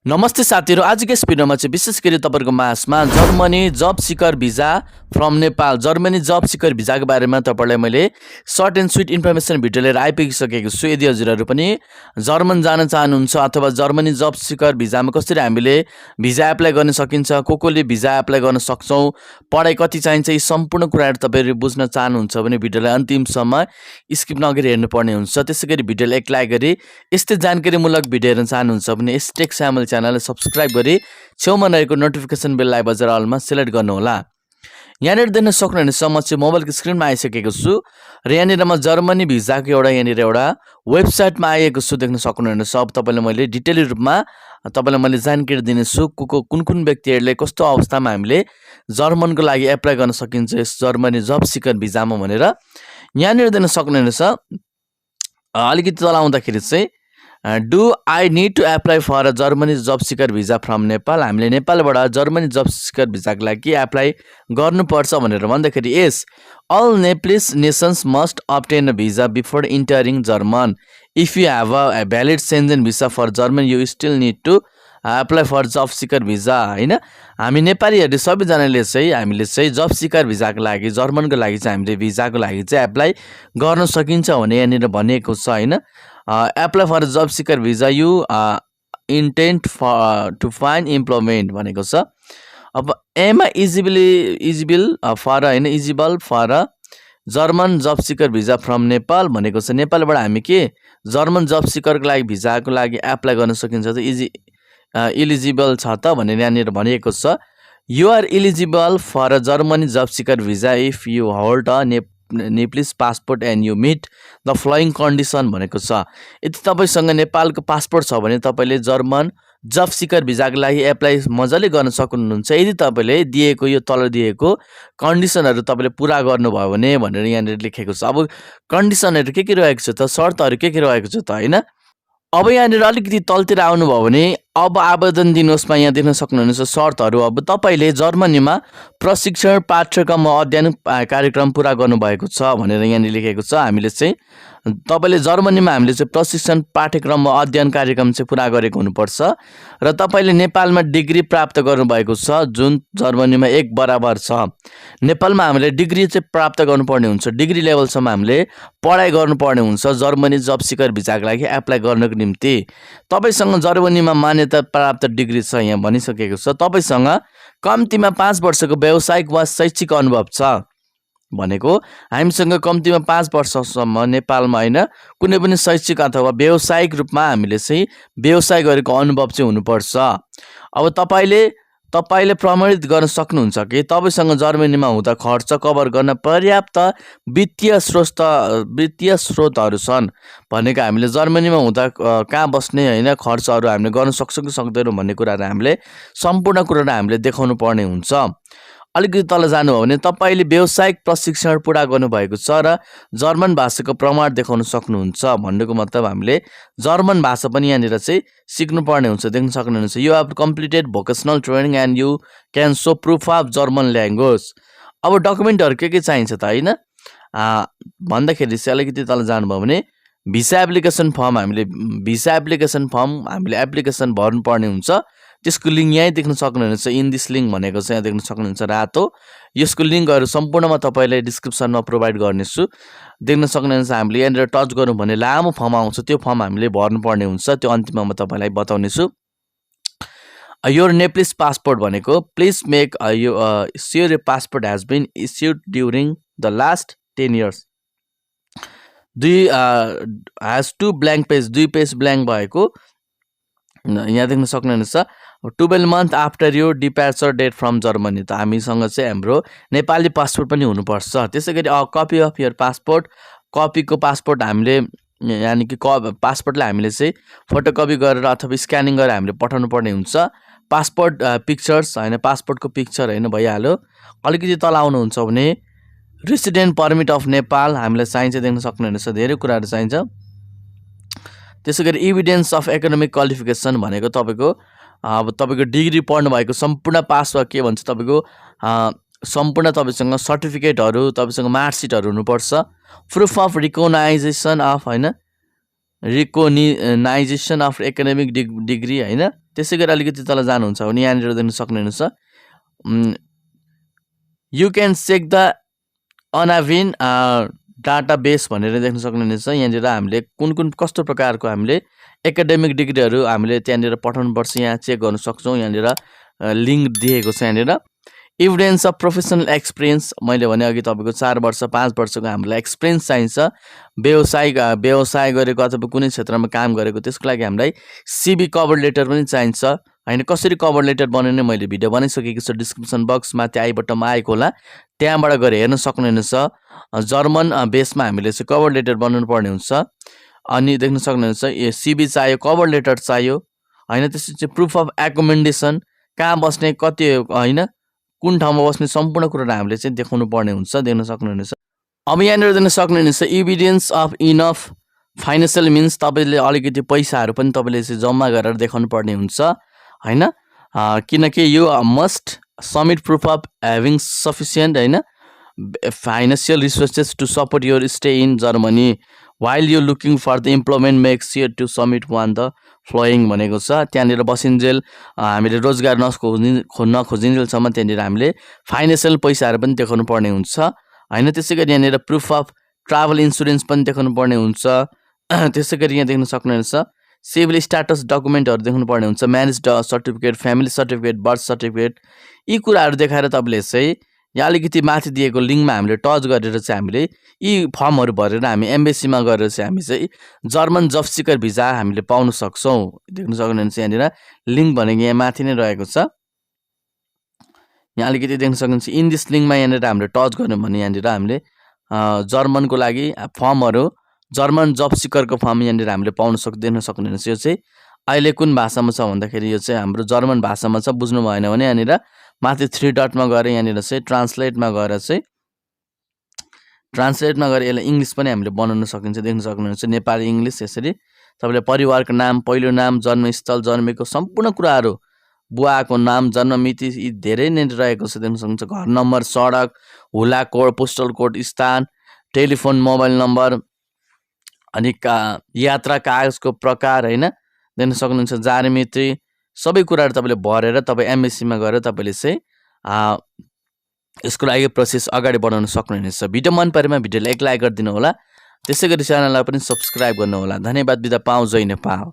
नमस्ते साथीहरु, आजको यस भिडियोमा चाहिँ विशेष गरी तपाईहरुको माझमा Germany job seeker visa from Nepal, Germany job seeker भिजाको बारेमा तपाईहरुलाई मैले short and sweet information video लिएर आइपुगिसकेको छु। यदि हजुरहरु पनि जर्मन जान चाहनुहुन्छ अथवा जर्मनी जब सिकर भिजामा कसरी हामीले भिजा एप्लाई गर्न सकिन्छ, कोले भिजा एप्लाई गर्न सक्छौं, पढाइ कति चाहिन्छ, यी सम्पूर्ण कुराहरु तपाईहरु बुझ्न चाहनुहुन्छ भने भिडियोलाई अन्तिमसम्म स्किप नगरी हेर्नुपर्ने हुन्छ। त्यसैगरी भिडियोलाई एक लाइक गरी यस्तै जानकारीमूलक भिडियो हेर्न चाहनुहुन्छ भने यस टेक च्यानल लाई सब्स्क्राइब गरी छेउमा रहेको नोटिफिकेसन बेललाई बजेर अलमा सिलेक्ट गर्नु होला। यहाँनिर देख्न सक्नुहुनेछ म चाहिँ मोबाइलको स्क्रिनमा आइसकेको छु र यहाँनिर म जर्मनी भिजाको एउटा वेबसाइटमा आएको छु देख्न सक्नुहुनेछ। अब तपाईलाई मैले डिटेली रूपमा तपाईलाई मैले जानकारी दिनेछु कुन व्यक्तिहरुले कस्तो अवस्थामा हामीले जर्मनको लागि एप्लाई गर्न सकिन्छ यस जर्मनी जब सिकर भिजामा भनेर। यहाँनिर देख्न सक्नुहुनेछ अलिकति तलाउँदाखेरि चाहिँ Do I need to apply for a Germany job seeker visa from Nepal? हामीले नेपालबाट जर्मनी जब सिकर भिजाको लागि एप्लाई गर्नुपर्छ भनेर भन्दाखेरि yes, all Nepalese nations must obtain a visa before entering German. If you have a valid Schengen visa for Germany, you still need to apply for job seeker visa हैन। हामी नेपालीहरु सबैजनाले चाहिँ हामीले चाहिँ जब सिकर भिजाको लागि जर्मनको लागि चाहिँ हामीले भिजाको लागि चाहिँ एप्लाई गर्न सकिन्छ भने यहाँनिर भनिएको छ हैन। Apply for a job seeker visa you intend for to find employment भनेको छ। अब एम इजिबल फर हैन eligible for German job seeker visa from Nepal भनेको छ। नेपालबाट हामी के जर्मन जब सिकरको लागि भिजाको लागि एप्लाई गर्न सकिन्छ त इलिजिबल छ त भनेर यहाँनिर भनिएको छ। You are eligible for a Germany job seeker visa if you hold a Nepalese passport and you meet the following condition भनेको छ। यदि तपाईसँग नेपालको पासपोर्ट छ भने तपाईले जर्मन जब सिकर भिजाको लागि एप्लाई मजाले गर्न सक्नुहुन्छ यदि तपाईले दिएको यो तल दिएको कन्डिसनहरु तपाईले पूरा गर्नुभयो भने भनेर यहाँनिर लेखेको छ। अब कन्डिसनहरु के रहेको छ त, शर्तहरु के रहेको छ त हैन। अब यहाँनिर अलिकति तलतिर आउनुभयो भने अब आवेदन दिनुहोस्मा यहाँ देख्न सक्नुहुनेछ शर्तहरु। अब तपाईले जर्मनीमा प्रशिक्षण पाठ्यक्रम अध्ययन कार्यक्रम पूरा गर्नुभएको छ भनेर यहाँ लेखेको छ। हामीले चाहिँ तपाईले जर्मनीमा हामीले चाहिँ प्रशिक्षण पाठ्यक्रम अध्ययन कार्यक्रम चाहिँ पूरा गरेको हुनुपर्छ र तपाईले नेपालमा डिग्री प्राप्त गर्नुभएको छ जुन जर्मनीमा 1 बराबर छ। नेपालमा हामीले डिग्री चाहिँ प्राप्त गर्नुपर्ने हुन्छ, डिग्री लेभलसम्म हामीले पढाइ गर्नुपर्ने हुन्छ जर्मनी जब सिकर भिजाको लागि एप्लाई गर्नको निम्ति। तपाईसँग जर्मनीमा मान्यता प्राप्त डिग्री छ यहाँ भनिसकेको छ। तपाईसँग कम्तीमा 5 वर्षको व्यावसायिक वा शैक्षिक अनुभव छ भनेको हामीसँग कम्तीमा 5 वर्षसम्म नेपालमा हैन कुनै पनि शैक्षिक अथवा व्यावसायिक रूपमा हामीले चाहिँ व्यवसाय गरेको अनुभव चाहिँ हुनुपर्छ। अब तपाईले प्रमाणित गर्न सक्नुहुन्छ कि तपाईसँग जर्मनीमा हुँदा खर्च कभर गर्न पर्याप्त वित्तीय स्रोतहरु छन् भनेको हामीले जर्मनीमा हुँदा कहाँ बस्ने हैन खर्चहरु हामीले गर्न सक्छौं कि सक्दैनौं भन्ने कुराहरु हामीले सम्पूर्ण कुराहरु हामीले देखाउनु पर्ने हुन्छ। अलिकति तल जानु हो भने तपाईले व्यावसायिक प्रशिक्षण पूरा गर्नु भएको छ र जर्मन भाषाको प्रमाण देखाउन सक्नुहुन्छ भन्नेको मतलब हामीले जर्मन भाषा पनि यहाँनिर चाहिँ सिक्नु पर्ने हुन्छ। देख्न सक्नुहुन्छ you have completed vocational training and you can so proof of German language. अब डकुमेन्टहरु के चाहिन्छ त हैन भन्दाखेरि चाहिँ अलिकति तल जानुभयो भने भिसा एप्लिकेसन फर्म हामीले एप्लिकेसन भर्नु पर्ने हुन्छ। त्यसको लिंक यही देख्न सक्नुहुनेछ इन दिस लिंक भनेको चाहिँ यहाँ देख्न सक्नुहुन्छ रातो। यसको लिंकहरु सम्पूर्णमा तपाईलाई डिस्क्रिप्सनमा प्रोवाइड गर्नेछु। देख्न सक्नुहुनेछ हामीले यहाँनिर टच गर्नु भने लामो फर्म आउँछ, त्यो फर्म हामीले भर्नु पर्ने हुन्छ, त्यो अन्तिममा म तपाईलाई बताउने छु। योर Nepalese passport भनेको please make sure your passport has been issued during the last 10 years. has 2 blank page 2 page blank भएको यहाँ देख्न सक्नुहुनेछ 12 month after your departure date from Germany। त हामीसँग चाहिँ हाम्रो नेपाली पासपोर्ट पनि हुनुपर्छ। त्यसैगरी कपी अफ योर पासपोर्ट कपीको पासपोर्ट हामीले यानी कि पासपोर्टलाई हामीले चाहिँ फोटोकपी गरेर अथवा स्क्यानिङ गरेर हामीले पठाउनु पर्ने हुन्छ। पासपोर्ट पिक्चर्स हैन पासपोर्टको पिक्चर हैन भइहाल्यो। अलिकति तल आउनुहुन्छ भने रेसिडेन्ट परमिट अफ नेपाल हामीलाई चाहिन्छ, देख्न सक्नुहुनेछ धेरै कुराहरु चाहिन्छ। त्यसैगरी एभिडेन्स अफ एकाडेमिक क्वालिफिकेसन भनेको तपाईको डिग्री पढ्नु भएको सम्पूर्ण पास वा के भन्छ तपाईको सम्पूर्ण तपाईसँग सर्टिफिकेटहरु तपाईसँग मार्कसिटहरु हुनुपर्छ। Proof of recognisation of academic degree हैन त्यसै गरी अलिकति तल जानुहुन्छ भने यहाँनिर देख्न सक्नुहुनेछ यु क्यान चेक द अनाभिन डाटाबेस भनेर देख्न सक्नुहुनेछ। यहाँनिर हामीले कुन कस्तो प्रकारको हामीले एकाडेमिक डिग्रीहरू हामीले त्यहाँनिर पठाउनुपर्छ यहाँ चेक गर्न सक्छौँ। यहाँनिर लिङ्क दिएको छ। यहाँनिर एभिडेन्स अफ प्रोफेसनल एक्सपिरियन्स मैले भने अघि तपाईँको 4 वर्ष 5 वर्षको हामीलाई एक्सपिरियन्स चाहिन्छ व्यवसाय गरेको अथवा कुनै क्षेत्रमा काम गरेको, त्यसको लागि हामीलाई सिभी कभर लेटर पनि चाहिन्छ हैन। कसरी कभर लेटर बनाउने मैले भिडियो बनाइसकेको छु, डिस्क्रिप्सन बक्समा त्यो आई बटनमा आएको होला, त्यहाँबाट गएर हेर्न सक्नुहुनेछ। जर्मन बेसमा हामीले चाहिँ कभर लेटर बनाउनु पर्ने हुन्छ। अनि देख्न सक्नुहुनेछ सिभी चाहियो, कभर लेटर चाहियो हैन। त्यसपछि प्रुफ अफ एकोमेन्डेसन, कहाँ बस्ने, कति हैन, कुन ठाउँमा बस्ने, सम्पूर्ण कुरा हामीले चाहिँ देखाउनु पर्ने हुन्छ। देख्न सक्नुहुनेछ। अब यहाँनिर देख्न सक्नुहुनेछ evidence of enough financial means, तपाईँले अलिकति पैसाहरू पनि तपाईँले चाहिँ जम्मा गरेर देखाउनु पर्ने हुन्छ हैन। किनकि यो must submit proof of having sufficient हैन financial resources to support your stay in Germany while you looking for the employment makes sure to submit one the following भनेको छ। त्यहाँनिर बसिन्जेल हामीले रोजगार नखोजिन्जेलसम्म त्यहाँनिर हामीले फाइनेन्सियल पैसाहरू पनि देखाउनु पर्ने हुन्छ हैन। त्यसै गरी यहाँनिर प्रुफ अफ ट्राभल इन्सुरेन्स पनि देखाउनु पर्ने हुन्छ। त्यसै गरी यहाँ देख्न सक्नुहुनेछ सिभिल स्ट्याटस डकुमेन्टहरू देखाउनु पर्ने हुन्छ, marriage certificate, family certificate, birth certificate. यी कुराहरू देखाएर तपाईँले चाहिँ यहाँ अलिकति माथि दिएको लिङ्कमा हामीले टच गरेर चाहिँ हामीले यी फर्महरू भरेर हामी एम्बेसीमा गएर चाहिँ हामी चाहिँ जर्मन जब सिकर भिजा हामीले पाउन सक्छौँ। देख्न सक्नुहुन्छ यहाँनिर लिङ्क भनेको यहाँ माथि नै रहेको छ। यहाँ अलिकति देख्न सक्नुहुन्छ इन दिस लिङ्कमा यहाँनिर हामीले टच गर्यौँ भने यहाँनिर हामीले जर्मनको लागि फर्महरू, जर्मन जब सिकरको फर्म यहाँनिर हामीले देख्न सक्नुहुनेछ। यो चाहिँ अहिले कुन भाषामा छ भन्दाखेरि यो चाहिँ हाम्रो जर्मन भाषामा छ। बुझ्नु भएन भने यहाँनिर माथि 3 डटमा गएर यहाँनिर चाहिँ ट्रान्सलेटमा गएर यसलाई इङ्ग्लिस पनि हामीले बनाउन सकिन्छ। देख्न सक्नुहुन्छ नेपाली इङ्ग्लिस। यसरी तपाईँले परिवारको नाम, पहिलो नाम, जन्मस्थल, जन्मेको सम्पूर्ण कुराहरू, बुवाको नाम, जन्ममिति यी धेरै नै रहेको छ। देख्न सक्नुहुन्छ घर नम्बर, सडक, हुला कोड, पोस्टल कोड, स्थान, टेलिफोन, मोबाइल नम्बर, अनि यात्रा कागजको प्रकार हैन। देख्न सक्नुहुन्छ जारी मिति, सबै कुराहरू तपाईँले भरेर तपाईँ एमएससीमा गएर तपाईँले चाहिँ यसको लागि प्रोसेस अगाडि बढाउन सक्नुहुनेछ। भिडियो मन परेमा भिडियोलाई एक लाइक गरिदिनु होला। त्यसै गरी च्यानललाई पनि सब्स्क्राइब गर्नु होला। धन्यवाद। बिदा पाऊँ। जय नेपाल।